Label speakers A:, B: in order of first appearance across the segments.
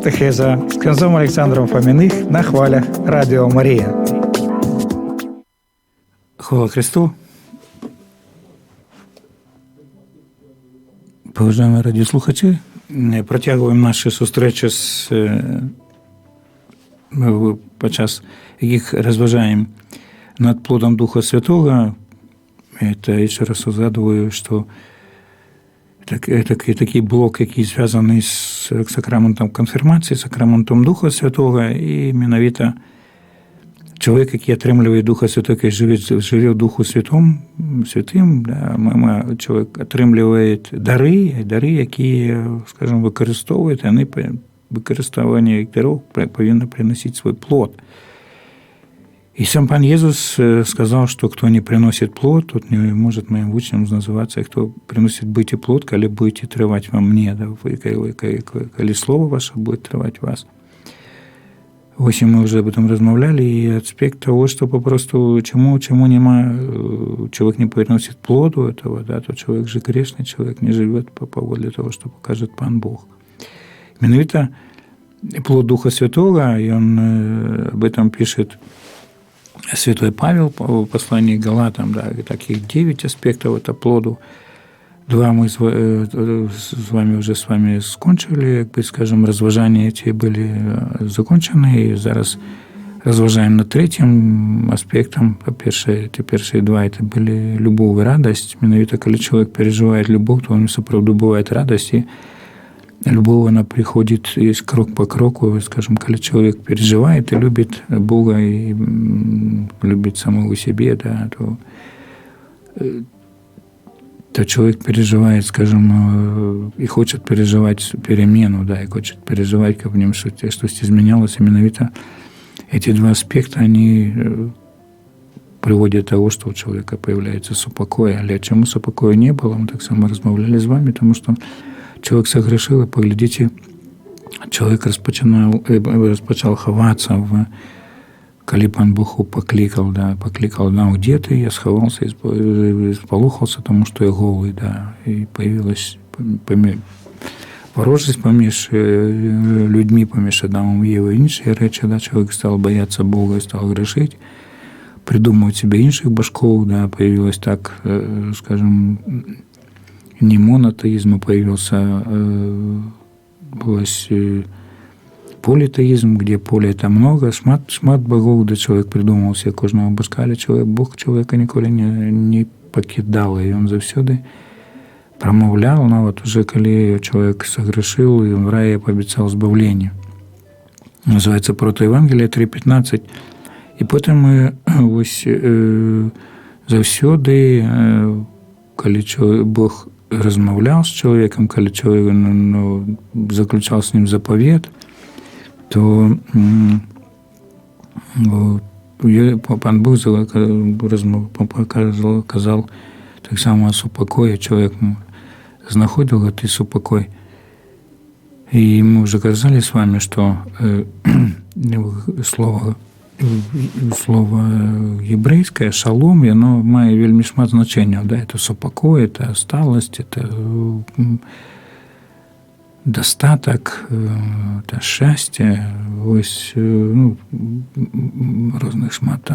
A: Катехеза з князем Олександром Фоміних на хвалях Радіо Марія. Хвала Христу. Поважаємо радіослухачі, протягуємо наші зустрічі, під час яких розважаємо над плодом Духа Святого. Это ще раз згадую, що такий блок, який зв'язаний з сакраментом конфірмації, сакраментом Духа Святого, і менавіта чоловік, який отримує Духа Святого, який живе в Духу Святим, чоловік отримує дари, які, скажімо, використовують, вони використовування їх дарів повинні приносити свій плод. И сам Пан Иисус сказал, что кто не приносит плод, тот не может моим учнем называться, и кто приносит быть и плод, коли будете трывать во мне, да, коли слово ваше будет трывать вас. В общем, мы уже об этом размовляли, и аспект того, что попросту чему нема, человек не приносит плоду этого, да, то человек же грешный, человек не живет по поводу того, что покажет Пан Бог. Именно плод Духа Святого, и он об этом пишет Святой Павел в послании к Галатам, да, таких 9 аспектов это плоду. 2 мы с вами скончили, скажем, розважання ці були закончені, і зараз розважаємо над 3 аспектом. Ті перші 2 це були любов і радость. Менавіта, коли чоловік переживає любов, то він справді буває радость, і любовь, она приходит есть крок по кроку, скажем, когда человек переживает и любит Бога, и любит самого себе, да, то человек переживает, скажем, и хочет переживать перемену, да, и хочет переживать, как в нем что-то изменялось. Именно эти 2 аспекта, они приводят к тому, что у человека появляется супокой. А чему супокоя не было, мы так само размовляли с вами, потому что человек согрешил, и поглядите, человек розпочав ховаться, коли Пан Бог покликал, да, где ты, я сховался, исполохался, тому что я голый, да, и появилась ворожість поміж людьми, поміж Адамом і Євою, інші речі, да, чоловік став боятися Бога і став грешити, придумувати себе інших божков, да, появилось так, скажем, не монотеизм, а появился політэізм, где поле это много, шмат богоў, да чалавек прыдумаў себе кожнага божка, але Бог чалавека ніколі не пакідаў, і ён заўсёды прамаўляў, нават уже калі чалавек саграшыў, і ён в раі паабяцаў збаўленне. Называецца Протаевангелие 3:15. І потым вось заўсёды, калі Бог размаўляў з чалавекам, калі чалавек заключаў з ним запавет, то пан Бог казаў таксама супакой, чалавек знаходзіў гэты супакой. І мы уже казалі з вами, што слово гебрэйскае шалом, яно мае вельмі шмат значэнняў, да, это супакой, это сталасць, это дастатак, это шчасце, вось розных шмат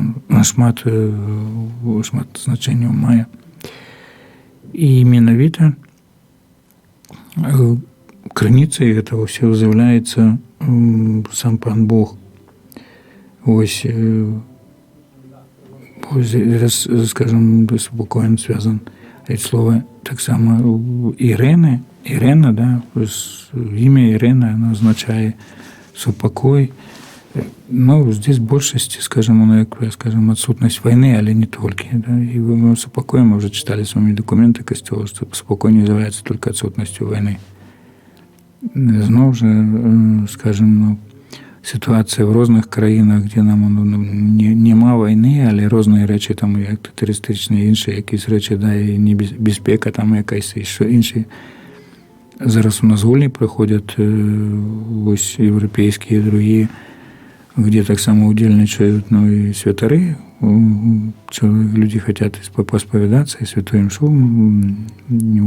A: значэнняў мае. І менавіта крыніцай гэтага ўсё з'яўляецца сам пан Бог. Ось, скажем, супокоен связан. Это слово так само Ирена, да, имя Ирена, оно означает супокой. Но здесь в большести, скажем, отсутность войны, але не только. Да? И мы супокоим, мы уже читали с вами документы Костела, что супокой не является только отсутностью войны. Знову же, скажем, ситуація в різних країнах, де нам нема війни, але різні речі, там, як терористичні, інші якісь речі, да, і небезпека, там якась, і що інші. Зараз у нас вольні проходять, ось, європейські і другі, де так само удельничають, і святари, люди хочуть посповідатися, і святу імшу,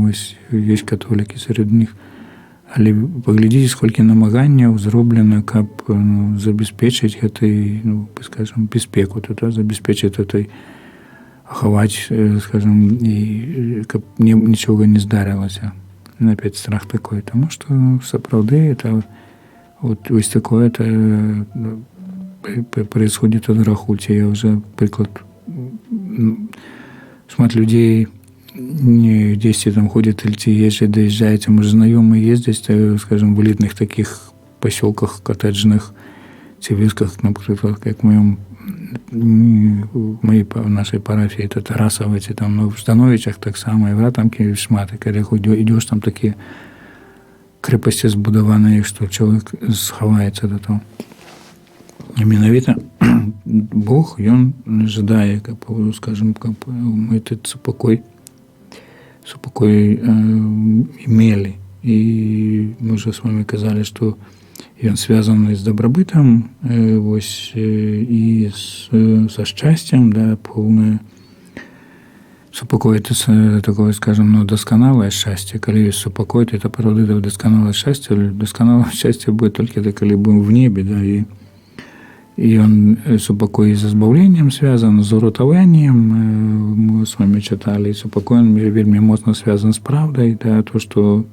A: ось, є католики серед них. Але паглядзіце, сколькі намаганняў зроблена, каб забяспечыць гэтай, скажем, бяспеку, забяспечыць гэтай, ахаваць, скажем, і каб нічога не здарылася. Опять страх такой, тому што сапраўды это вось такое происходит от рахуці. Я уже приклад, шмат людей не 10 там ходят или ездят, доезжаете, мы же знакомые ездить, скажем, в элитных таких поселках, коттеджных, цивильских, например, как в нашей парафии, это Тарасово, там, в Ждановичах так само, и в Ратамке шмат, и когда идешь, там такие крепости збудованные, что человек сховається до того. І менавіта Бог, ён жадае, каб, скажем, каб мы этот супокой имели. И мы уже с вами казали, что он связан с добробытом, и со счастьем, да, полное. Супокой – это такое, скажем, досконалое счастье. Когда есть супокой, это правда досконалое счастье. Досконалое счастье будет только тогда, когда будем в небе, да, и он супокой с избавлением связан, с уротованием, мы с вами читали, и супокой он вельми моцно связан с правдой, да, то, что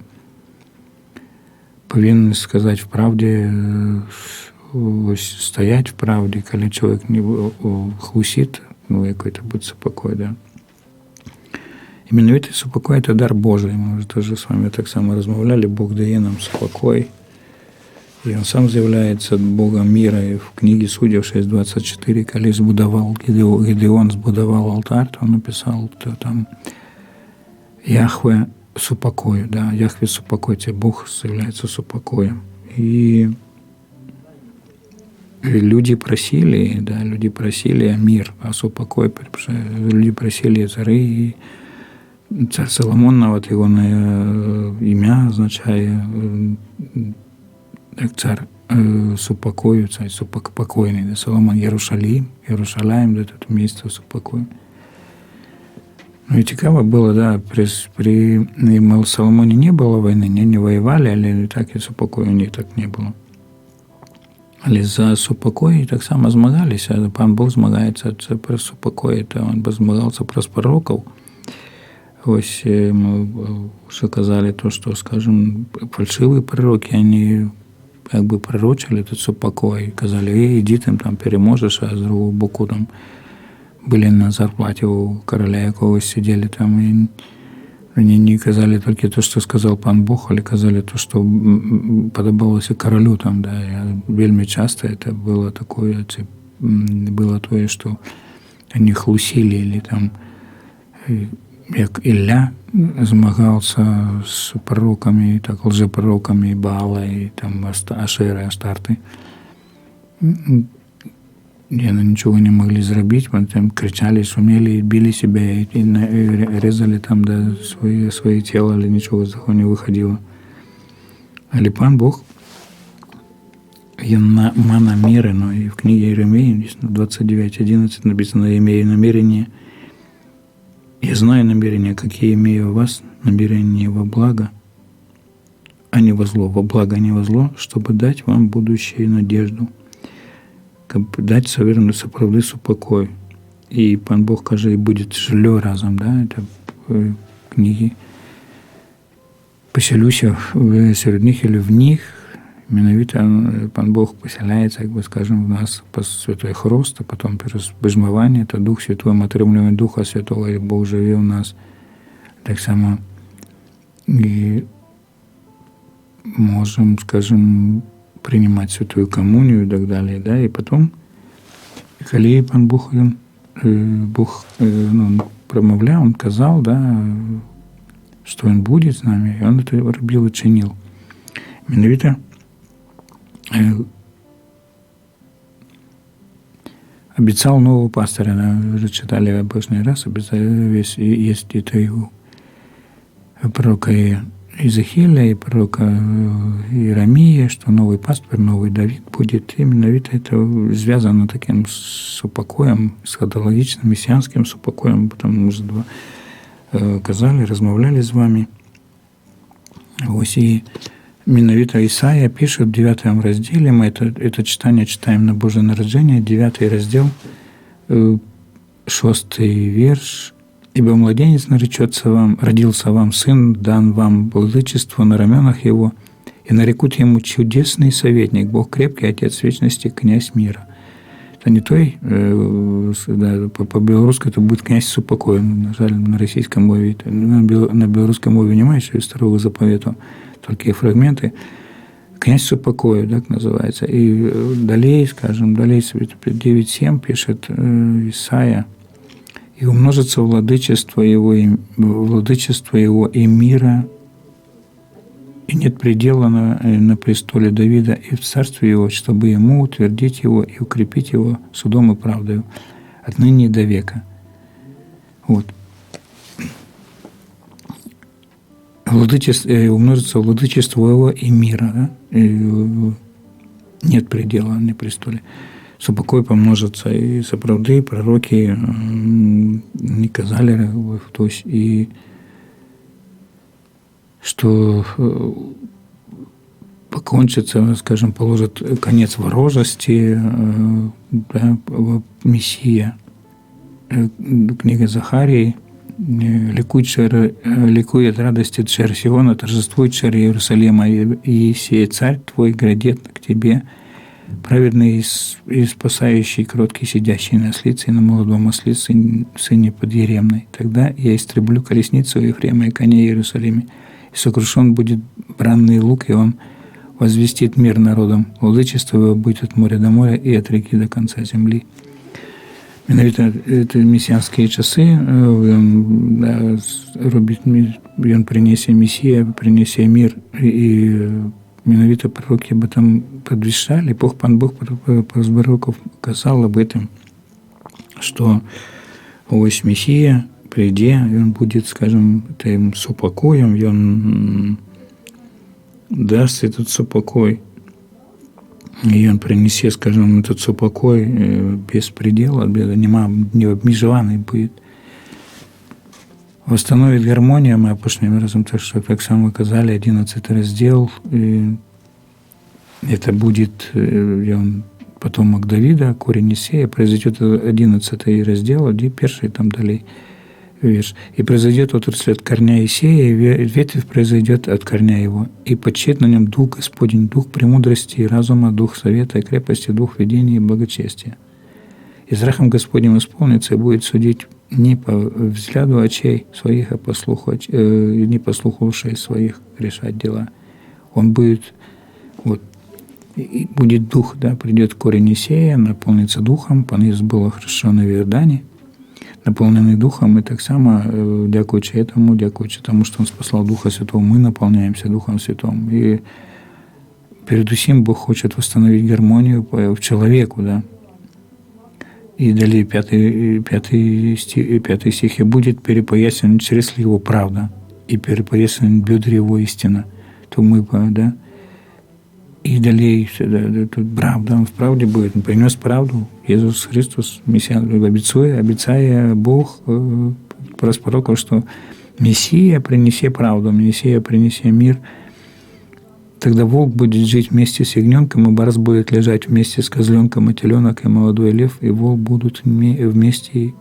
A: повинен сказать в правде, стоять в правде, когда человек не хлусит, какой-то будет супокой, да. Именно этот супокой – это дар Божий, мы уже тоже с вами так само размовляли, Бог дає нам супокой. И он сам з'являється Богом мира. И в книге Суддів 6:24, коли Гедеон збудував алтарь, то он написал, что там Яхве супокою, да, Яхве супокойте, Бог является супокоем. И люди просили, да, о мир, о супокой, люди просили цари, и царь Соломон, вот его ім'я означає як цар супокою, царь супокойний, да, Соломон Єрушалаїм, да, это место супокою. Ну и цікаво было, да, при Соломоне не было войны, не воевали, але так и супокою у них так не было. Але за супокой так само змагалися, пан Бог змагається про супокой, то он змагався про пророків. Ось мы уже казали то, что, скажем, фальшивые пророки, они как бы пророчили тут супокой, казали, иди ты там переможешь, а з другого боку там были на зарплате у короля якогось сидели там, и они не казали только то, что сказал пан Бог, але казали то, что подобалось королю там, да, и вельми часто это было такое, было то, что они хлусили, или там, як Ілля змагався з пророками, так, лжепророками Баала и там Ашера, Астарты. И они ничего не могли сделать, они там кричали, шумели, били себя и резали там, да, свои тела, але ничего из этого не выходило. Але пан Бог, він ма намерено, и в книге Иеремии 29:11 написано: «Я имею намерение, я знаю намерения, какие имею у вас, намерения во благо, а не во зло, во благо, а не во зло, чтобы дать вам будущую надежду, дать совершенно соправды супокой». И пан Бог каже, и будет жилье разом, да, это в книге «Поселюся серед них или в них». Менавіта пан Бог поселяется, как бы скажем, в нас по святой хрост, а потом через бежмывание, это Дух Святой, мы отрымливаем Духа Святого, и Бог живе в нас. Так само и можем, скажем, принимать святую коммунию и так далее, да, и потом, коли пан Бог, Бог промовлял, он казал, да, что он будет с нами, и он это робил и чинил. Менавіта обещал нового пастора, да, уже читали в прошлый раз, есть это его пророка Иезекииля и пророка Иеремии, что новый пастор, новый Давид будет. Именно ведь это связано таким супокоем, эсхатологичным, мессианским супокоем, потому что два казали, размовляли с вами. Ось и менавіта Исаия пишет в 9 разделе, мы это читание читаем на Божие народжение, 9 раздел, 6 верш. «Ибо младенец наречется вам, родился вам сын, дан вам владычество на раменах его, и нарекут ему чудесный советник, Бог крепкий, Отец вечности, князь мира». Это не той, да, по-белорусски это будет князь супокой, на жаль, на российском мове, на белорусском мове немає еще из Старого Заповета, только фрагменты. Князь супокоя, так называется. И далее, скажем, далее 9:7 пишет Исаия: «И умножится владычество его и мира, и нет предела на престоле Давида и в царстве его, чтобы ему утвердить его и укрепить его судом и правдою отныне и до века». Вот. Умножится владычество его и мира, да? И нет предела на престоле. Супокой помножится, и соправды пророки не казали, то есть, и что покончится, скажем, положит конец ворожести, да, Мессия. Книга Захарии: «Ликует радости царь Сиона, торжествует царь Иерусалима, и сей царь твой грядет к тебе, праведный и спасающий, кроткий, сидящий на ослице и на молодом ослице, сыне подъеремной. Тогда я истреблю колесницу Ефрема и коней в Иерусалиме, и сокрушен будет бранный лук, и он возвестит мир народам. Владычество его будет от моря до моря и от реки до конца земли». Это мессианские часы, он принесе Мессия, принесе мир, и менавіта пророки об этом предвещали. Пан Бог про пророков казал об этом, что ось Мессия придя, и он будет, скажем, тем супокоем, и он даст этот супокой, и он принесе, скажем, этот супокой без предела, необмежованный будет. Восстановит гармонию, мы опошним разом, так само казали, 11 раздел, и это будет, он потомок Давида, корень Исея, произойдет 11 раздел, где первый там далее верш. «И произойдет отрасль от корня Исея, и ветвь произойдет от корня его. И почет на нем дух Господень, дух премудрости и разума, дух совета и крепости, дух ведения и благочестия. И страхом Господним исполнится, и будет судить не по взгляду очей своих, а по слуху, не по слуху ушей своих решать дела». Он будет, вот, и будет дух, да, придет корень Исея, наполнится духом, пан Ісус був охрещений в Йордані, наполненный Духом, и так само, дякуючи этому, дякуючи тому, что Он спасал Духа Святого, мы наполняемся Духом Святым. И перед усім Бог хочет восстановить гармонию в человеку, да. И далее пятый стих, «И будет перепоясен через Его правда, и перепоясен бедре Его истина». То мы, да. И далее, да, тут правда, Он в правде будет. Он принес правду. Иисус Христос, Мессия, обещая Бог праз пророков, что Мессия принесе правду, Мессия принесе мир. Тогда волк будет жить вместе с ягненком, и барс будет лежать вместе с козленком, и теленок, и молодой лев, и волк будут вместе,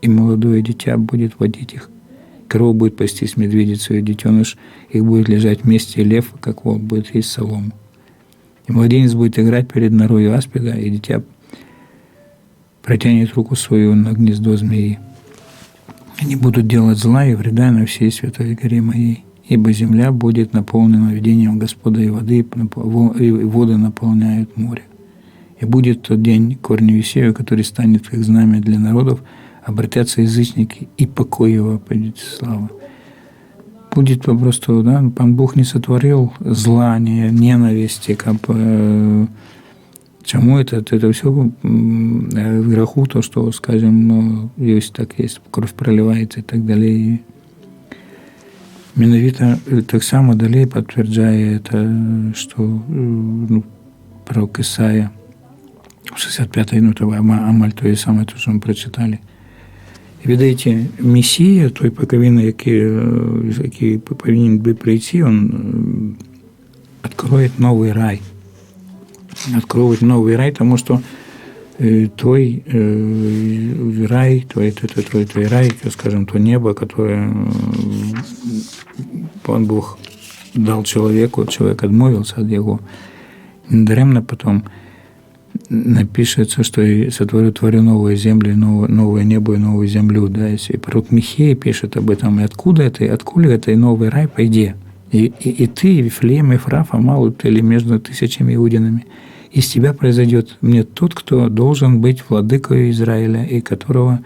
A: и молодое дитя будет водить их. Корова будет пастись медведицу, и детеныш их будет лежать вместе, и лев, как волк, будет есть солому. И младенец будет играть перед норою аспида, и дитя протянет руку свою на гнездо змеи. Они будут делать зла и вреда на всей святой горе моей, ибо земля будет наполнена видением Господа, и воды наполняют море. И будет тот день корню Исею, который станет как знамя для народов, обратятся язычники, и покой его пойдет слава». Будет попросту, да, пан Бог не сотворил зла, ненависти, как чему это все в греху, то, что, скажем, ну, есть так есть, кровь проливається і так далі. І менавіта так само далей підтверджує це, що ну, пророк Ісая в 65-й, ну, то амаль то і саме, то, що ми прочитали. Відаєте, Месія, той паковина, який повинен би прийти, він відкриє новий рай. Откроет новый рай, потому что твой рай, твой рай, скажем, то небо, которое Бог дал человеку, человек отмовился от его. Недаремно потом напишется, что и творю новые земли, новое небо и новую землю. Да? И пророк Михей пишет об этом. И откуда это и новый рай, пойди. И ты, Вифлеем, Ефрафа, мало ты ли между тысячами иудинами. Из тебя произойдет мне тот, кто должен быть владыкой Израиля, и которого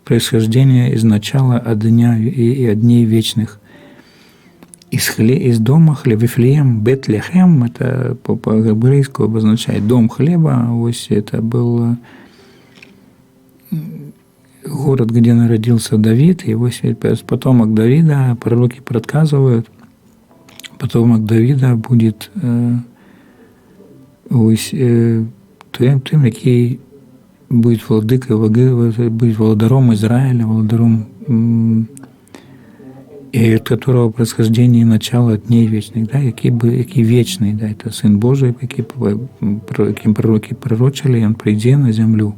A: происхождение из начала от дня и от дней вечных. Из дома хлеба, Вифлеем, Бетлехем, это по-габрейски обозначает дом хлеба, ось это был город, где народился Давид, и ось потомок Давида, пророки предсказывают, потомок Давида будет ось тим, який буде владикою, буде володаром Израиля, володаром, и от которого происхождение и начало дней вечных, да, який вечный, да, это Сын Божий, яким пророки пророчили, и Он прийде на землю.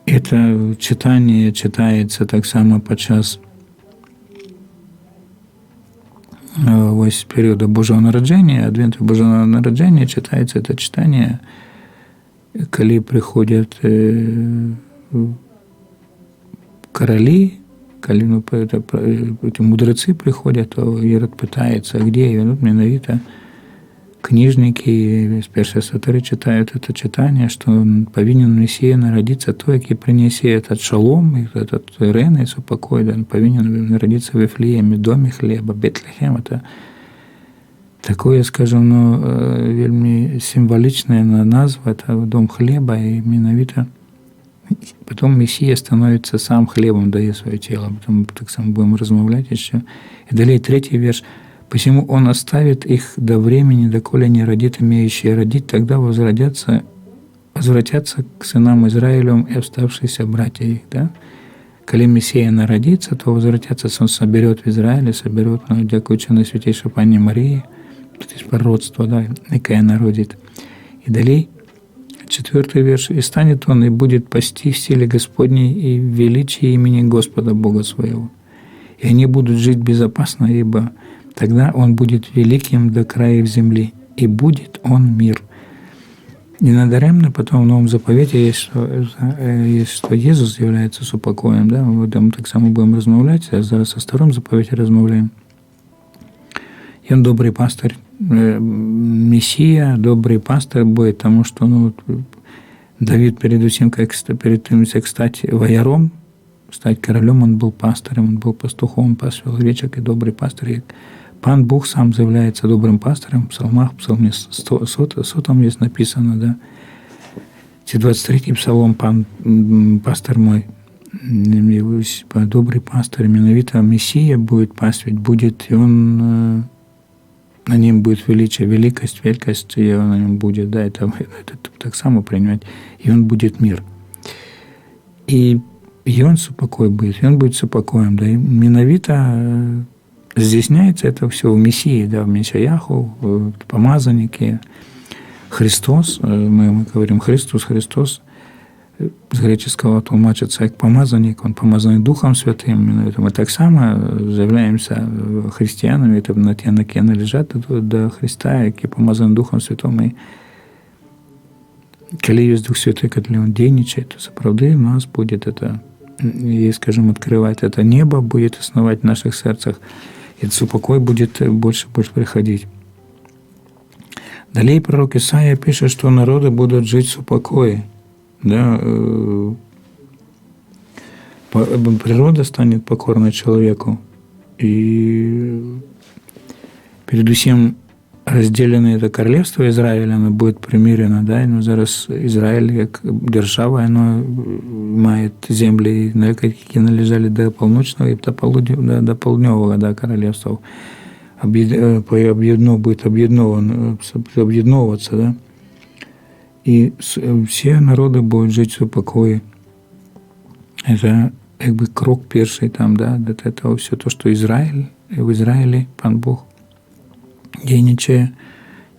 A: Это читание читається так само подчас ось періоду Божого народження, адвенту Божого народження читається це читання, коли приходять королі, коли мудреці приходять, то Ірод питається, де є, ну, менавіта книжники з першої сатори читають це читання, що повинен Месія народитися той, який принесе этот шалом, этот рен, и супокой, да, повинен народиться в Вифлееме, доме хлеба, Бетлехем. Это такое, скажем, ну, вельми символичная назва, это дом хлеба, и менавіта потом Мессия становится сам хлебом, дає своє тіло, потом так само будем размовлять еще. И далее 3-й верш. «Посему он оставит их до времени, доколе не родит имеющие родить, тогда возвратятся к сынам Израилевым и оставшиеся братья их». Да? Коли Мессия народится, то возвратятся, он соберет в Израиле, соберет, ну, дякуючи на Святейшей Панне Марии, тут есть пророцтво, да, якое народит. И далее 4 верш. «И станет он, и будет пасти в силе Господней и в величии имени Господа Бога своего. И они будут жить безопасно, ибо тогда он будет великим до краев земли, и будет он мир». Ненадаремно потом в Новом Заповете есть, что Єсус является супокоем. Да? Мы там так само будем размовлять, а зараз о Старом Заповете размовляем. И он добрый пастырь, Мессия, добрый пастырь будет, потому что Давид перед тем, как стать вояром, стать королем, он был пастырем, он был пастухом, пас овечек и добрый пастырь. И Пан Бог сам заявляется добрым пастырем. В псалмах, в псалме 100 там есть написано, да. 23-й псалом, пастырь мой, добрый пастырь, менавіта Мессия будет пасть, будет, и он, на нем будет величие, великость, и он на нем будет, да, это так само принимать, и он будет мир. И он супокой будет, и он будет супокоем, да, и менавіта здійсняється это все в Мессии, да, в Мессияху, в помазаннике. Христос, мы говорим Христос, с греческого толмачится как помазанник, он помазанный Духом Святым. Мы так само являемся христианами, это на те належат до Христа, які помазаны Духом Святым. И коли есть Дух Святой, коли он дейничает, то справді у нас будет это, и, скажем, открывать это небо, будет основать в наших сердцах, и супокой будет больше приходить. Далее пророк Исаия пишет, что народы будут жить в супокое. Да? Природа станет покорной человеку. И перед усім разделенное это королевство Израиля, оно будет примирено. Да? Но зараз Израиль, как держава, оно мает земли, які належали до полночного и до полдневого, да, королевства. Будет объединовываться, да? И все народы будут жить в супокое. Это как бы крок перший там, да, до этого все то, что Израиль, и в Израиле Пан Бог дейничая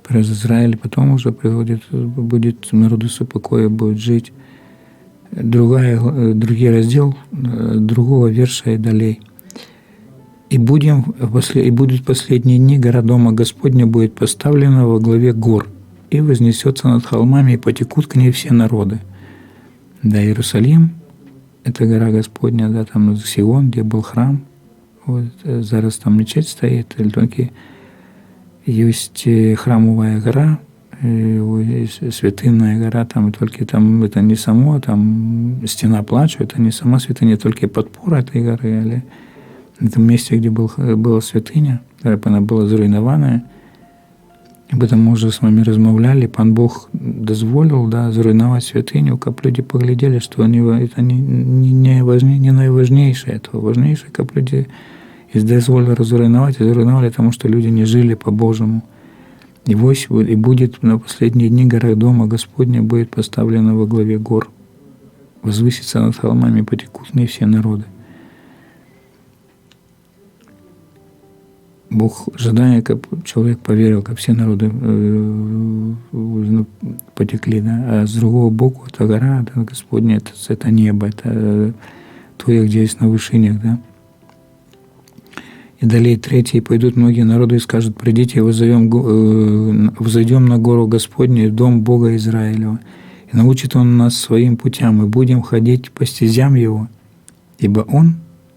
A: через Израиль, потом уже будет народу супокоя, будет жить. Другий раздел другого верша и далее. И будут последние дни, гора Дома Господня будет поставлена во главе гор, и вознесется над холмами, и потекут к ней все народы. Да, Иерусалим – это гора Господня, да, там Сион, где был храм. Вот, зараз там мечеть стоит, только есть храмовая гора, святынная гора, там, и только там это не само, там стена плача, это не сама святыня, только подпора этой горы, але на том месте, где была святыня, она была зруйнованная. Об этом мы уже с вами размовляли. Пан Бог дозволил, да, зруйновать святыню, как люди поглядели, что это не наиважнейшее, это важнейшее, как люди дозволили разруйновать, и зруйновали, потому что люди не жили по-божьему. И будет на последние дни гора Дома Господня будет поставлена во главе гор. Возвысится над холмами, потекут на все народы. Бог, ожидая, как человек поверил, как все народы потекли, да? А с другого боку это гора, это Господня, это небо, это то, где есть на вышинях, да? И далее 3: «Пойдут многие народы и скажут: придите, взойдем на гору Господню, в дом Бога Израилева, и научит Он нас своим путям, и будем ходить по стезям Его, ибо Он,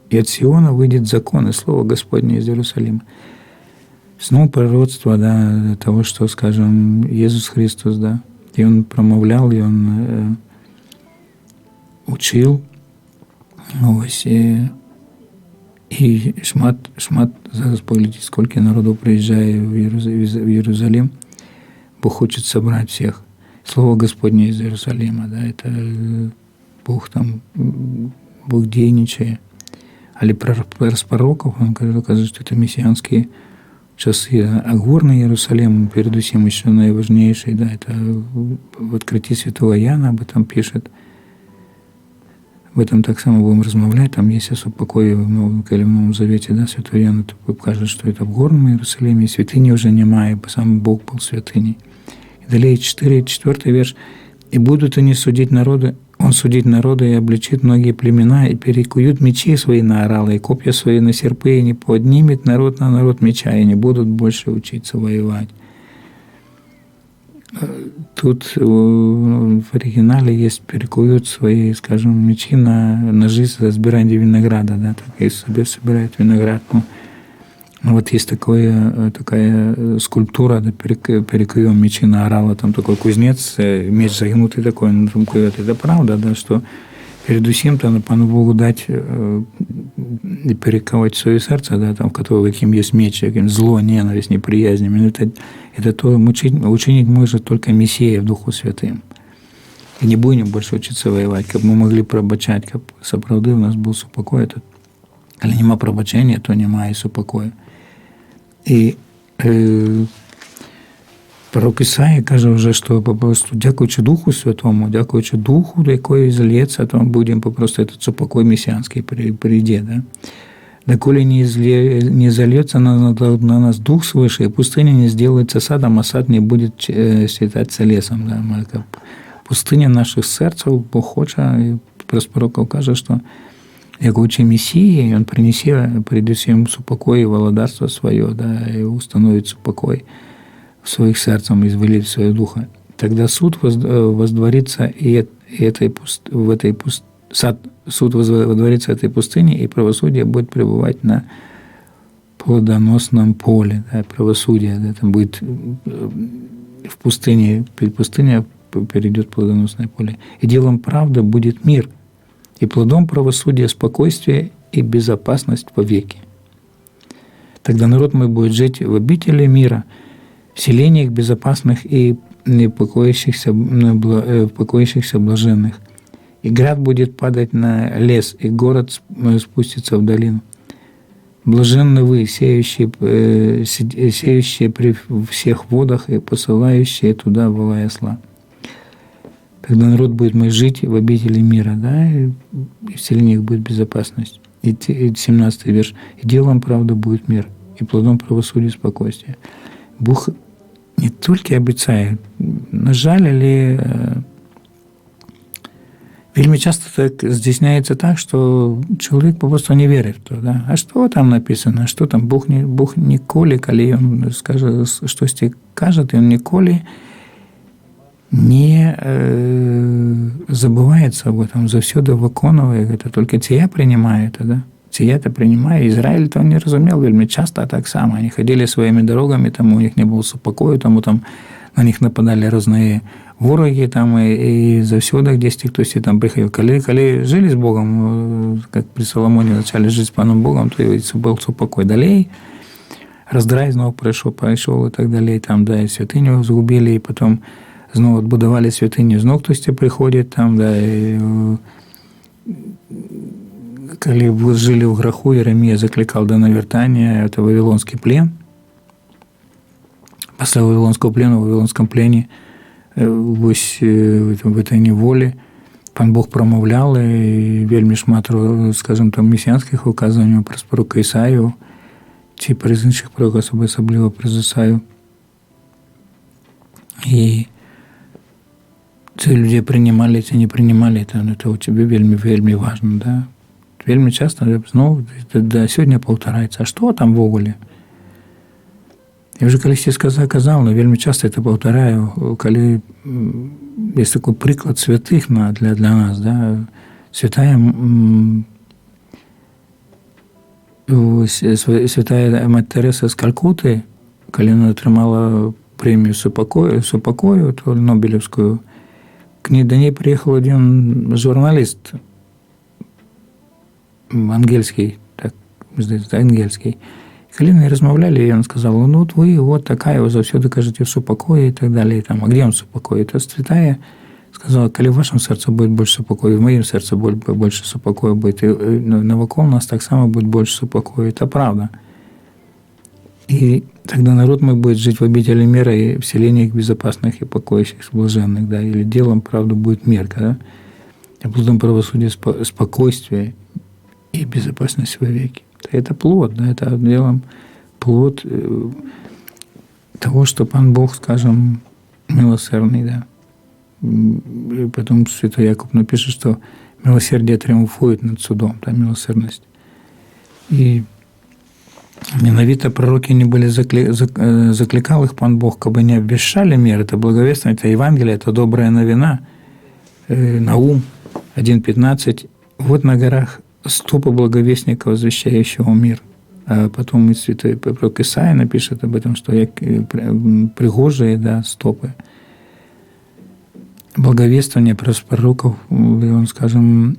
A: и от Сиона выйдет закон, и слово Господне из Иерусалима». Снова пророчество, да, того, что, скажем, Иисус Христос, да, и Он промовлял, и Он учил, ось, и шмат, зараз поглядите, сколько народу приезжает в Иерусалим, Бог хочет собрать всех. Слово Господне из Иерусалима, да, это Бог дейничает. Але про пророков он говорит, что это мессианские часы, а горный Иерусалим, перед усім еще наиважнейший, да, это в открытии святого Иоанна об этом пишет. Об этом так само будем размовлять, там есть супокой в Новом Завете, да, святой Иоанн покажет, что это в горном Иерусалиме, и святыни уже немає, бо сам Бог был святыней. И далее 4 верш. И будут они судить народы, он судить народы и обличит многие племена, и перекуют мечи свои на оралы, и копья свои на серпы, и не поднимет народ на народ меча, и не будут больше учиться воевать. Тут в оригинале есть перекуют свои, скажем, мечи на ножи за сбирание винограда, да, так и себе собирают виноград. Ну, вот есть такая скульптура, да, перекуем мечи на орала, там такой кузнец, меч загнутый такой, он там кует. Это правда, да, что передусім-то Пану Богу дать и перековать свое сердце, да, там, в которого каким есть меч, каким зло, ненависть, неприязнь. Это то учинить может только Мессия в Духу Святым. И не будем больше учиться воевать, как мы могли пробачать, как сапраўды у нас был супокой. Коли нема пробачення, то немає супокою. І пророк Ісая каже вже, що попросту дякуючи Духу Святому, дякуючи Духу, який зальється, то будемо попросту этот супокой мессианский прийде. Да? Доколе не зальется на нас Дух свыше, и пустыня не сделается садом, а сад не будет считаться лесом. Да? Пустыня наших серцев Бог хоче, і пророк каже, що як учи Мессии, он придет всем супокой и володарство свое, да, и установит супокой в своих сердцах, извелит свое духа. Тогда суд воздворится суд воздворится в этой пустыне, и правосудие будет пребывать на плодоносном поле. Да, правосудие, да, там будет в пустыне, пустыня перейдет в плодоносное поле. И делом правды будет мир, и плодом правосудия спокойствие и безопасность вовеки. Тогда народ мой будет жить в обители мира, в селениях безопасных и покоящихся блаженных. И град будет падать на лес, и город спустится в долину. Блаженны вы, сеющие при всех водах и посылающие туда вола и осла. Когда народ будет мой жить в обители мира, да, и в селениях будет безопасность. И 17 верш. И делом правды будет мир, и плодом правосудия спокойствие. Бог не только обещает, на жаль, вельми часто так здійсняється так, що чоловік просто не вірить в то. Да? А що там написано? Що там? Бог ніколи, коли він скаже, щось каже, він ніколи не забывается об этом, завсёды виконує, это только ція приймає это, да? Ція-то приймає. Израиль то не разумел вельми часто так само. Они ходили своими дорогами, там у них не было супокою, тому там на них нападали разные вороги, там, и завсёды десь хтось там приходил. Коли жили с Богом, как при Соломоне начали жить с Паном Богом, то был супокой. Далее раздрай знову прийшов і так далі, там, да, і святиню згубили, і потім знову відбудували святиню, знову хтось приходить, там, да, і коли жили в греху, Єремія закликав до навертання, це Вавилонський плен. Після Вавилонського плену, в Вавилонському плені, ось в цій неволі, пан Бог промовляв, і вельми шмат, скажімо, там, месіанських указань про пророка Ісаю, чи про інших пророків, особливо про Ісаю. І ці люди приймали, ці не приймали, це у тебе вельми важно, да? Вельми часто, знову, до сьогодні повторяється, а що там в оголі? Я вже колись казав, але вельми часто це повторяю, коли є такий приклад святих для нас, да? Святая Мать Тереса з Калькути, коли вона отримала премію Супокою, то Нобелівську, до неї приїхав один журналіст, ангельский, так, ангельский. Коли вони розмовляли, і він сказав, ну от ви, от така, ви завсюди кажете в супокої і так далі. Там, а де він супокої? То святая сказала, коли в вашем сердце будет больше супокоя, в моем сердце будет больше супокоя будет, и навокруг нас так само будет больше супокоя. Это правда. И тогда народ мой будет жить в обители мира и в селениях безопасных и покоящихся блаженных, да, или делом, правда, будет мир, да, а плодом правосудия спокойствие и безопасность вовеки. Это плод, да, это делом плод того, что Пан Бог, скажем, милосердный, да. И потом святой Яков напишет, что милосердие триумфует над судом, да, милосердность. И менавіта пророки не были, закликал их Пан Бог, кабы не обвещали мир, это благовествие, это Евангелие, это добрая новина. Наум 1.15. Вот на горах стопы благовестника, возвещающего мир. А потом и святой пророк Исаия напишет об этом, что пригожие, да, стопы. Благовествование пророков, он, скажем,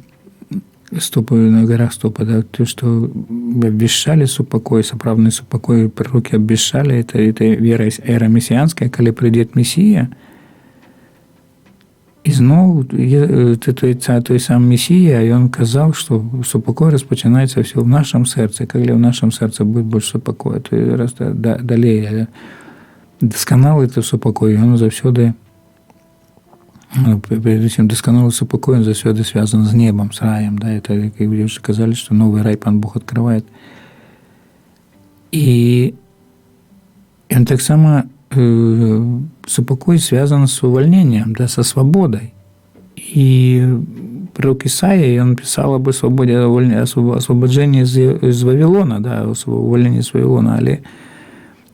A: стопы на горах стопы, да, то, что обвещали супокой, соправдный супокой, пророки обвещали, это вера эра мессианская, когда придет Мессия. І знову той сам Мессия, и он казал, что супокой распочинается все в нашем сердце. Когда в нашем сердце будет больше супокоя, то раз далее досконалый это супокой, он завсёды, перед этим досконалый супокой, он завсёды связан с небом, с раем. Да? Это, как вы уже сказали, что новый рай Пан Бог открывает. И он так само супокой связан с увольнением, да, со свободой. И пророк Исаия, он писал об свободе, освобождении из Вавилона, да, увольнении из Вавилона, але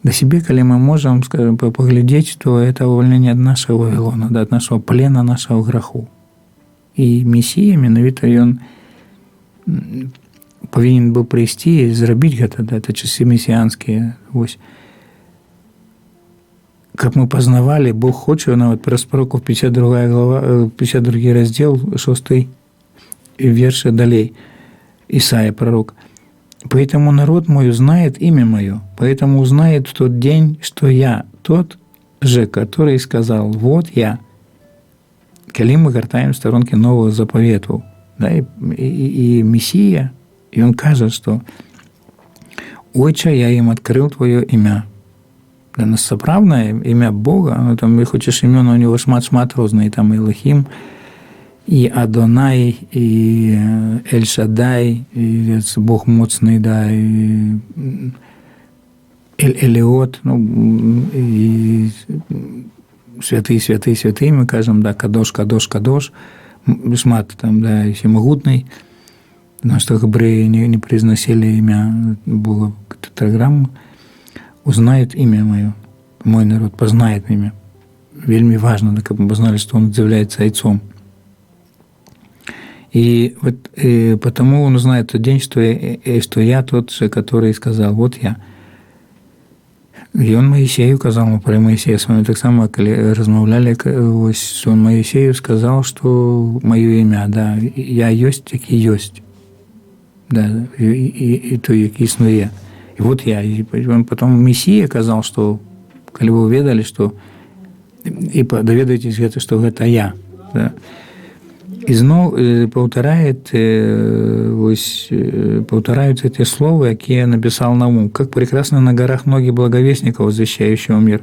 A: на себе, когда мы можем, скажем, поглядеть, то это увольнение от нашего Вавилона, да, от нашего плена, нашего греху. И Мессия, менавіта, он повинен был прийти и зробить это, да, это часы мессианские, ось. Как мы познавали, Бог хочет, вот през пророков 52 глава, 52 раздел, 6 верш далей, Исаия пророк. «Поэтому народ мой узнает имя мое, поэтому узнает в тот день, что я тот же, который сказал, вот я». Коли мы гортаем в сторонке нового заповету, да, и Мессия, и он кажет, что «Отче, я им открыл твое имя». Для нас соправдное ім'я Бога, ну, там, хочеш ім'я, у нього шмат розний, там і Елохім, і Адонай, і Ель-Шадай, і Бог моцний, да, і Еліот, ну, і святий, ми кажемо, да, Кадош, шмат там, да, і всемогутний, потому что гебреи не произносили имя Бога, тетраграмму. Узнает имя мое, мой народ познает имя. Вельми важно, да, как мы познали, что он является Отцом. И вот потому он узнает тот день, что я тот же, который сказал, вот я. И он Моисею сказал, мы про Моисея с вами так само размовляли, что он Моисею сказал, что мое имя, да, я есть, який есть, да, и то, який існує. И вот я. И потом Мессия сказал, что, коли вы уведали, что и доведайтесь, что это я. Да. И знову повторяются эти слова, которые я написал Наум. «Как прекрасно на горах ноги благовестника, возвещающего мир,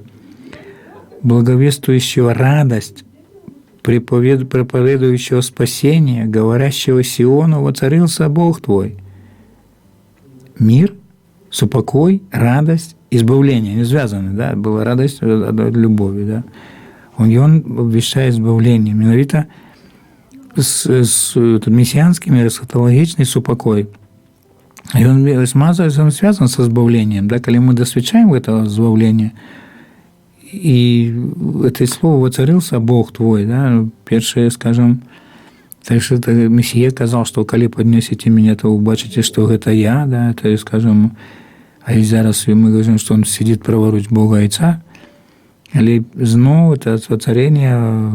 A: благовествующего радость, проповедующего спасение, говорящего Сиону, воцарился Бог твой». Мир, супокой, радость, избавление. Они связаны, да? Была радость от любови, да? Он обвещает избавление. Менавіта с мессианским и эсхатологичный супокой. И он связан с избавлением, да? Когда мы досвечаем этого избавления, и это слово «воцарился Бог твой», да? Первое, скажем, так что Мессия сказал, что коли поднесете меня, то убачите, что это я, да? Это, скажем, а і зараз ми говоримо, що він сидить праворуч Бога Отця, але знову це воцарення,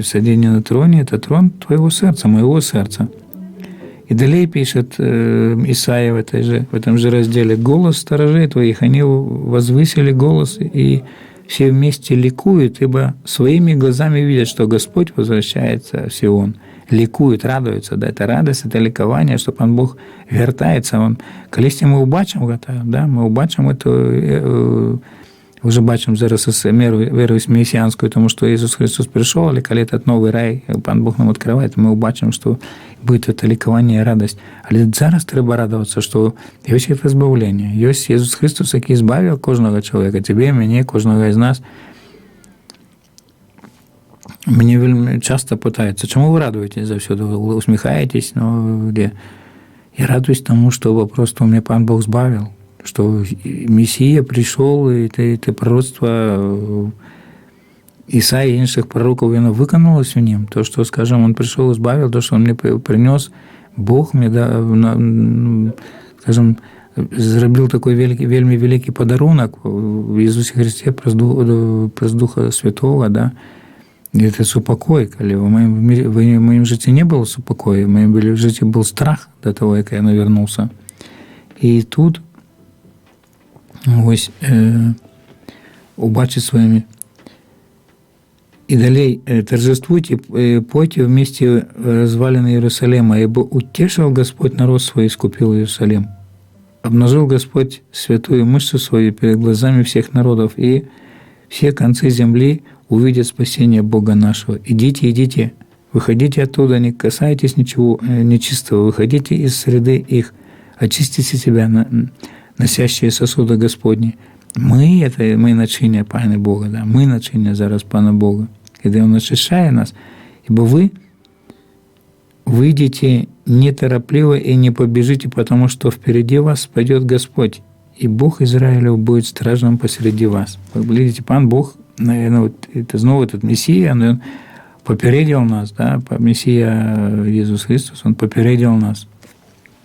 A: сидіння на троні, це трон твоего сердца, моего сердца. И далее пишет Исаия в этом же разделе: «Голос сторожей твоих, они возвысили голос, и все вместе ликуют, ибо своими глазами видят, что Господь возвращается в Сион». Ликуют, радуются, да, это радость, это ликование, что Пан Бог вертается. Он, колись ми убачимо это, да, ми убачимо это, вже бачимо зараз віру мессианську, тому що Ісус Христос прийшов, але коли этот новий рай Пан Бог нам відкриває, ми убачимо, що буде це ликование і радость. Але зараз треба радуватися, що є це збавлення, є Ісус Христос, який збавив кожного чоловіка, тебе, мене, кожного із нас. Мне вельмі часто пытаюцца, чаму вы радуетесь заўсёды, вы усміхаетесь, где? Я радуюсь тому, что просто мне Пан Бог збавил, что Мессия пришел, и это пророцтво Исаии и інших пророков, оно выканалось в нем. То, что, скажем, он пришел и избавил, то, что он мне принес, Бог мне, скажем, зробив такий вельми великий подарунок в Ісусі Христі през Духа Святого, да? И это супокой, коли в моем житті не було супокою, в моем житті був страх до того, як я навернувся. І тут ось убачить своїми. И далее торжествуйте, пойте вместе развалины Иерусалима, ибо утешил Господь народ свой, искупил Иерусалим. Обнажил Господь святую мышцу свою перед глазами всех народов, и все концы земли увидят спасение Бога нашего. Идите, идите, выходите оттуда, не касайтесь ничего нечистого, выходите из среды их, очистите себя, носящие сосуды Господни. Мы начиня Пана Бога, да? Мы начиня зараз Пана Бога. Когда Он очищает нас, ибо вы выйдете неторопливо и не побежите, потому что впереди вас пойдет Господь, и Бог Израилев будет стражем посреди вас. Вы видите, Пан Бог, наверное, вот это снова этот Мессия, Он попередил нас, да? Мессия Иисус Христос, Он попередил нас,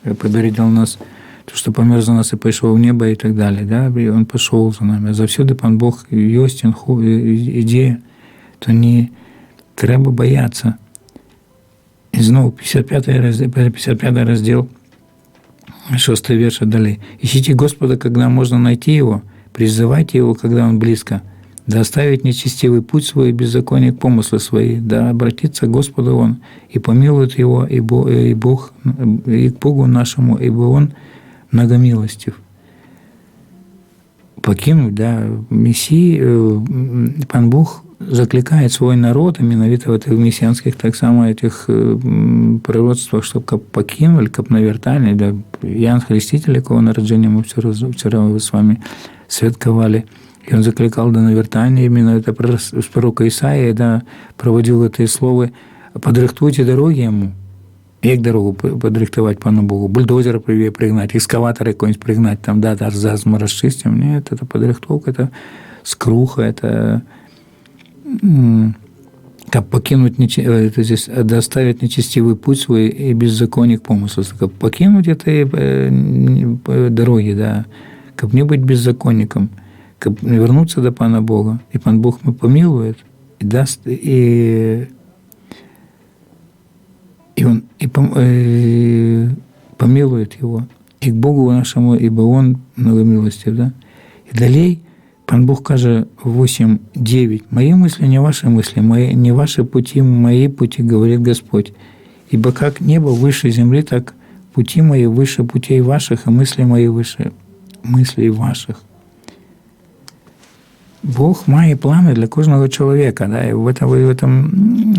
A: то, что помер за нас и пошел в небо и так далее, да, и Он пошел за нами. А завсюди Пан Бог есть, ідея, то не треба бояться. И снова 55 раздел, 6 верш далее. Ищите Господа, когда можно найти Его, призывайте Его, когда Он близко, да оставить нечестивый путь свой и беззаконие помыслы свои, да обратиться к Господу Он, и помилует Его, и к Богу нашему, ибо Он многомилостив. Покинуть, да, Мессии, Пан Бог закликает свой народ, и менавіта в этих мессианских, так само этих пророцтвах, чтобы покинули, как навертали, да, Иоанн Хреститель, якого народжения мы вчера с вами святкували, и он закликал до навертания, именно это с пророка Исаии, да, проводил эти слова: «Подрыхтуйте дороги Ему». Як дорогу подрихтовать Пану Богу? Бульдозер пригнать, экскаватор какой-нибудь пригнать, там, да, мы расчистим. Нет, это подрихтовка, это скруха, это как покинуть, это здесь, доставить нечестивый путь свой и беззаконие к помыслу. Как покинуть этой дороги, да, как не быть беззаконником, как вернуться до Пана Бога. И Пан Бог мы помилует, и даст, и Он помилует его, и к Богу нашему, ибо Он многомилостив. Да? И далее Пан Бог каже 8:9. «Мои мысли не ваши мысли, не ваши пути, мои пути, говорит Господь. Ибо как небо выше земли, так пути мои выше путей ваших, и мысли мои выше мыслей ваших». Бог має плани для кожного чоловіка, да, и в этом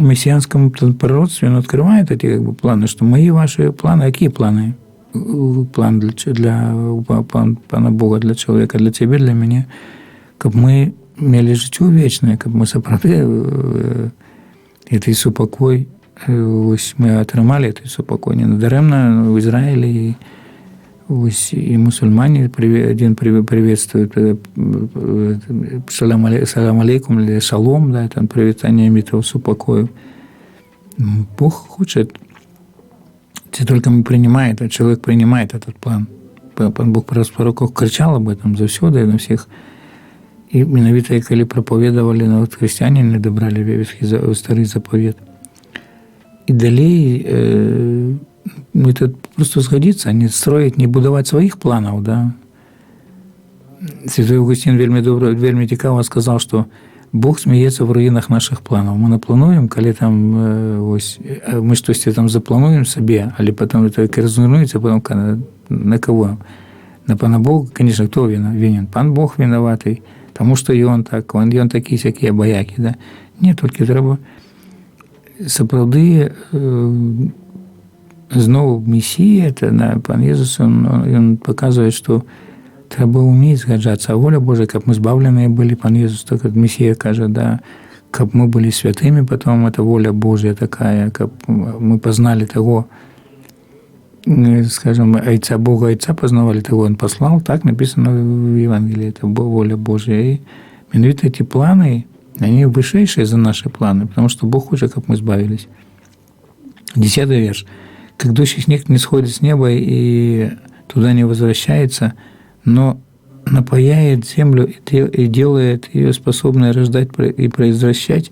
A: мессианском пророцтве он открывает эти планы, что мои ваши планы, какие планы? План для Пана Бога, для человека, для тебя, для меня, как мы имели життя вечное, как мы сапраўды этой супокой, ось мы отримали этой супокой. Недаремно в Израиле и мусульмане один приветствует салам алейкум или шалом, да, там привитанием этого супокою. Бог хочет, если только мы принимаем, а человек принимает этот план. Пан Бог про пророков кричал об этом завсёды на всех. И менавіта, коли проповедовали, вот христиане не добрали старый заповед. И далее это просто сгодится, не строить, не будовать своих планов, да. Святой Августин вельми цікаво сказал, что Бог смеется в руинах наших планов. Мы наплануем, коли там ось, мы что-то там заплануем себе, але потом это развернуется, потом на кого? На Пана Бога, конечно, кто винен? Пан Бог виноватый, тому что и он так, он такие всякие бояки, да. Нет, только треба сапраўды знову Мессия, это Пан Ісус, он показывает, что треба уметь згаджаться, а воля Божия, как мы збавленные были, Пан Ісус, так как Мессия каже, да, как мы были святыми, потом это воля Божья такая, как мы познали того, скажем, Отца Бога, Отца познавали, того Он послал, так написано в Евангелии, это воля Божья. И именно эти планы, они высшие за наши планы, потому что Бог хочет, как мы избавились. 10 верш. «Как дождь и снег не сходит с неба и туда не возвращается, но напояет землю и делает ее способной рождать и произвращать,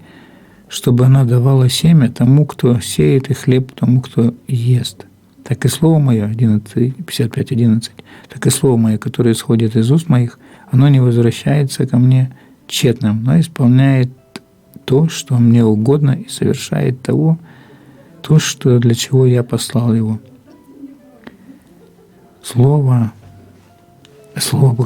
A: чтобы она давала семя тому, кто сеет, и хлеб тому, кто ест. Так и слово мое, 55:11, так и слово мое, которое исходит из уст моих, оно не возвращается ко мне тщетным, но исполняет то, что мне угодно, и совершает то, что для чего я послал его». Слово,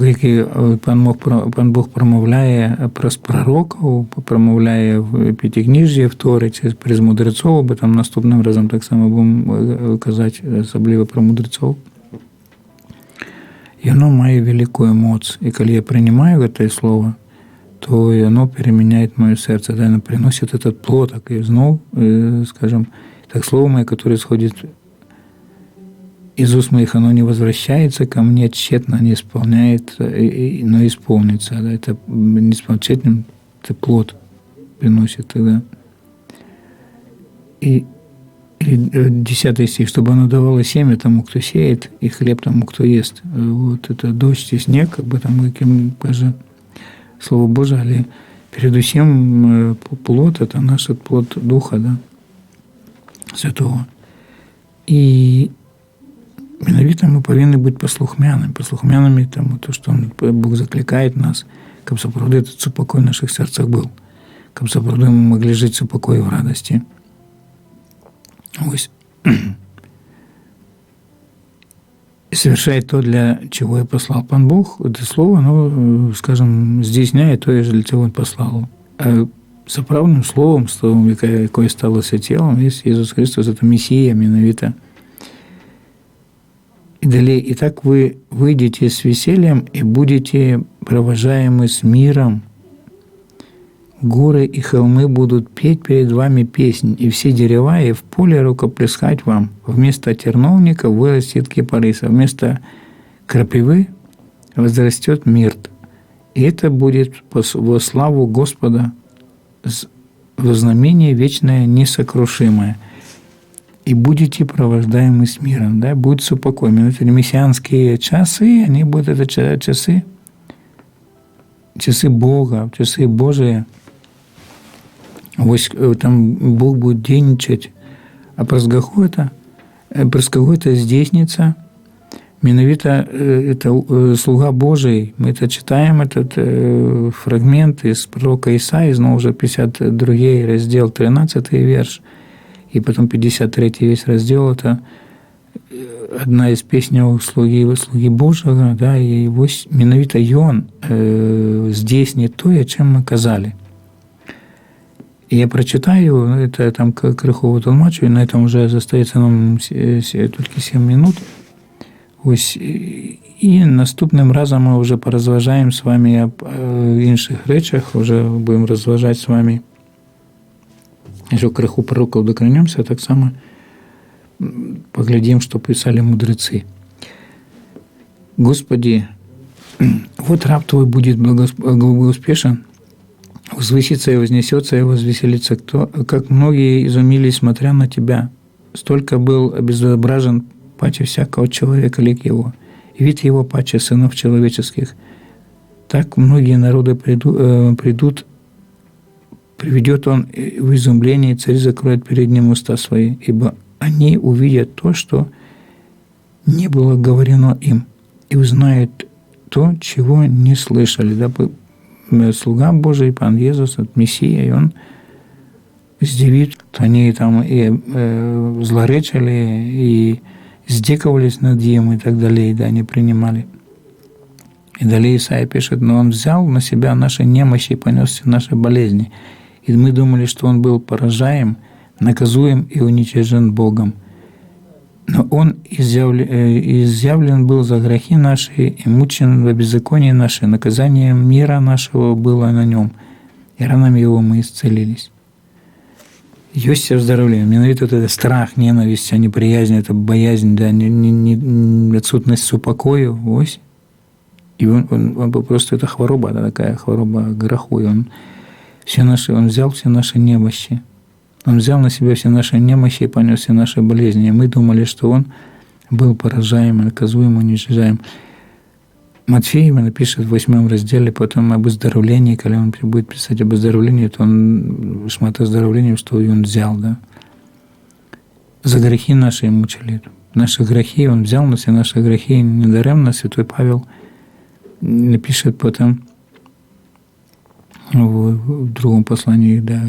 A: яке пан Бог промовляє праз пророків, промовляє в П'ятикнижжі, в Торі, через мудрецов, бо там наступним разом так само будемо казати, особливо про мудрецов. І воно має велику моц. І коли я приймаю це слово, то воно переміняє моє серце, воно приносить этот плод, так і знов, скажем, так слово моє, яке сходить из уст моих, оно не возвращается ко мне тщетно, не исполняет, но исполнится. Да? Это не тщетным, это плод приносит тогда. И 10 стих, чтобы оно давало семя тому, кто сеет, и хлеб тому, кто ест. Вот это дождь и снег, как бы там, каким даже Слово Божие, але перед усім плод, это наш плод Духа, да, Святого. І менавіта мы повинны быть послухмянами тому, то, что Бог закликает нас, каб сапраўды этот супокой в наших сердцах был, каб сапраўды мы могли жить в супокое в радости. Ось. И совершает то, для чего и послал пан Бог. Это слово, оно, скажем, здійсняє то, для чего Он послал. А справжнім словом, яке сталося тілом, є Ісус Христос, це Месія, менавіта. И далее, «Итак вы выйдете с весельем и будете провожаемы с миром. Горы и холмы будут петь перед вами песнь, и все дерева и в поле рукоплескать вам. Вместо терновника вырастет кипарис, а вместо крапивы возрастет мирт. И это будет во славу Господа, во знамение вечное, несокрушимое. И будете провождаемы с миром». Да? Будет супокой. Это мессианские часы, они будут, это часы Бога, часы Божии. Там Бог будет денничать, а праз кого это здійсниться. Менавіта это слуга Божий. Мы это читаем, этот фрагмент из пророка Исаии, снова уже 52 раздел, 13 верш, и потом 53 весь раздел, это одна из песней слуги Божьего, да, и ось менавіта ён здійснить то, чим ми казали. И я прочитаю, это там крыху толмачу, и на этом уже остается нам только 7 минут. Ось, і наступним разом ми вже порозважаємо з вами об інших речах, вже будемо розважати з вами. Якщо криху пророків докранемося, так само поглядим, что писали мудрецы. Господи, вот раб Твой будет благоуспешен, возвысится и вознесется, и возвеселится, как многие изумились, смотря на Тебя. Столько был обезображен паче всякого человека лик его, и вид его паче сынов человеческих. Так многие народы придут, приведет он в изумление, и царь закроет перед ним уста свои, ибо они увидят то, что не было говорено им, и узнают то, чего не слышали. Да, слуга Божий, Пан Иисус, Мессия, и Он здивит, они там и злоречили, и здекувались над ним, и так далее, да, не принимали. И далее Исаия пишет: «Но Он взял на себя наши немощи и понес все наши болезни. И мы думали, что Он был поражаем, наказуем и уничтожен Богом. Но Он изъявлен был за грехи наши и мучен во беззаконии наши. Наказание мира нашего было на Нем. и ранами Его мы исцелились. Есть оздоровление. Менавіта вот это страх, ненависть, а неприязнь, это боязнь, да, не отсутность супокою, ось. И он просто, это хвороба, да, такая хвороба греху, и он взял все наши немощи. Он взял на себя все наши немощи и понес все наши болезни. И мы думали, что он был поражаем, наказуем, уничижаем. Матфеева напишет в 8 разделе потом об оздоровлении, когда он будет писать об оздоровлении, то он шмат оздоровления, что он взял, да. За грехи наши мучили. Наши грехи, он взял на все наши грехи. Недаремно святой Павел напишет потом в другом послании, да,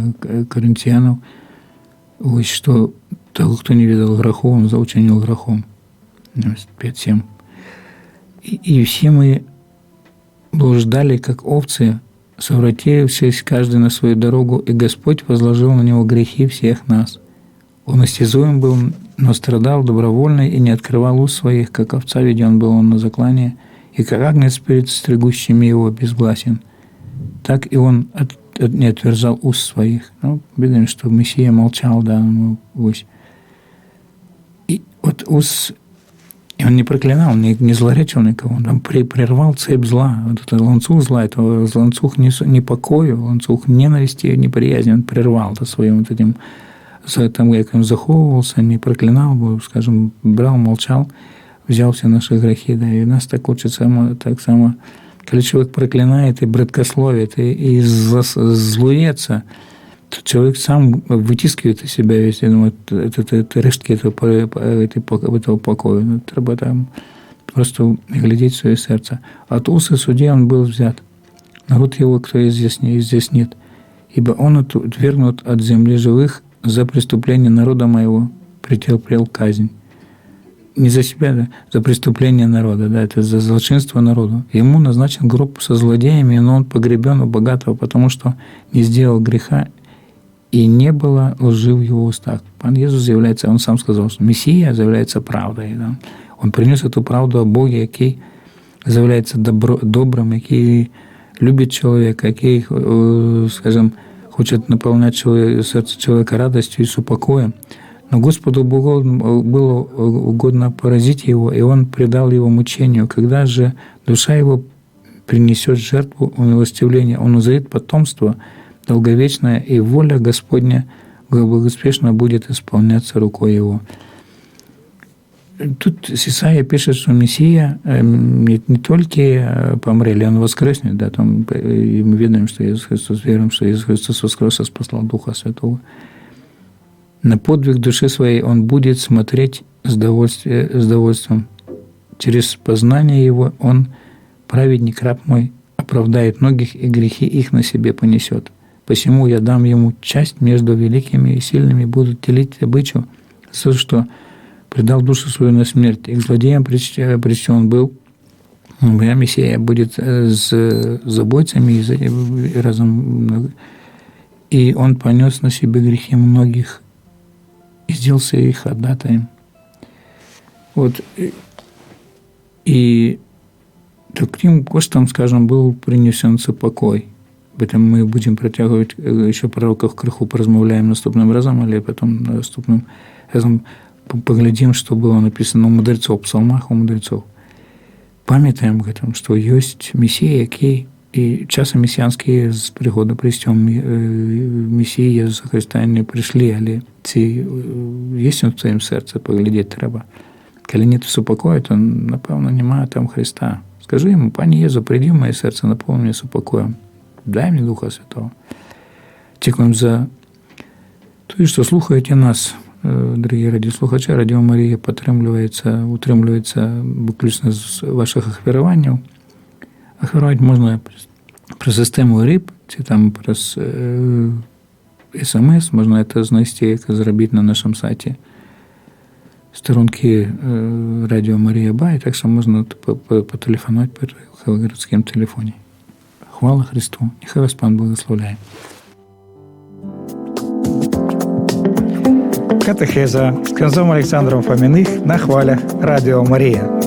A: Коринфянам, что того, кто не видел греху, он заучинил грехом. 5-7. И все мы блуждали, как овцы, совратившись каждый на свою дорогу, и Господь возложил на него грехи всех нас. Он истязуем был, но страдал добровольно и не открывал уст своих, как овца веден был он на заклание, и как агнец перед стригущими его безгласен. Так и он не отверзал уст своих. Ну, видно, что Мессия молчал, да, и вот уст. И он не проклинал, не злоречил никого, он прервал цепь зла. Вот это ланцуг зла, это ланцуг непокою, ланцуг ненависти и неприязни, он прервал это своим вот этим, там, как он заховывался, не проклинал, скажем, брал, молчал, взял все наши грехи, да, и нас так учат так само, когда человек проклинает и браткословит, и злуется, то человек сам вытискивает из себя весь это рештки этого покоя. Ну, треба там просто глядеть в свое сердце. От усы судьи он был взят. Народ его, кто здесь нет. Ибо он отвергнут от земли живых за преступление народа моего, претерпел казнь. Не за себя, да, за преступление народа, да, это за злочинство народу. Ему назначен гроб со злодеями, но он погребен у богатого, потому что не сделал греха, и не было лжи в его устах. Пан Иисус является, он сам сказал, что Мессия является правдой. Да? Он принес эту правду о Боге, який является добрым, який любит человека, який, скажем, хочет наполнять сердце человека радостью и супокоем. Но Господу Богу было угодно поразить его, и Он предал его мучению. Когда же душа его принесет жертву умилостивления, он узрит потомство долговечное, и воля Господня благоуспешно будет исполняться рукой его. Тут Исаия пишет, что Мессия не только помрели, он воскреснет. Да, там, и мы видим, что Иисус Христос, верим, что Иисус Христос воскрес и спасал Духа Святого. На подвиг души своей он будет смотреть с довольством. Через познание его он, праведник, раб мой, оправдает многих, и грехи их на себе понесет. Посему я дам ему часть между великими и сильными, буду делить добычу, за то, что предал душу свою на смерть. И к злодеям причтен был. Моя Мессия будет с забойцами и разом. И он понес на себе грехи многих и сделался их ходатаем. Вот. И таким коштом, скажем, был принесен покой. Об этом мы будем протягивать еще пророков крыху, поразмовляем наступным разом, але потом наступным разом поглядим, что было написано у мудрецов, в псалмах у мудрецов. Памятаем об этом, что есть Мессия, який и часы мессианские с прихода престем Мессии Ісуса Христа не пришли, але ці есть в твоем сердце, поглядеть треба. Коли нет супокою, то, напевно, немає там Христа. Скажи ему: Пане Єзу, прийди в моє серце, наповни мене супокоєм. Дай мені Духа Святого. Дякуємо за те, що слухаєте нас, дорогі радіослухачі. Радіо Марія утримується виключно з ваших ахвірувань. Ахвірувати можна про систему РІП, чи там про СМС, можна це знайти, як зробити на нашому сайті. Сторонки Радіо Марія Бай, так що можна потелефонувати по городському телефоні. Хвала Христу! Нехай вас Пан благословляє. Катехеза з князем Олександром Фоміних на хвалях Радіо Марія.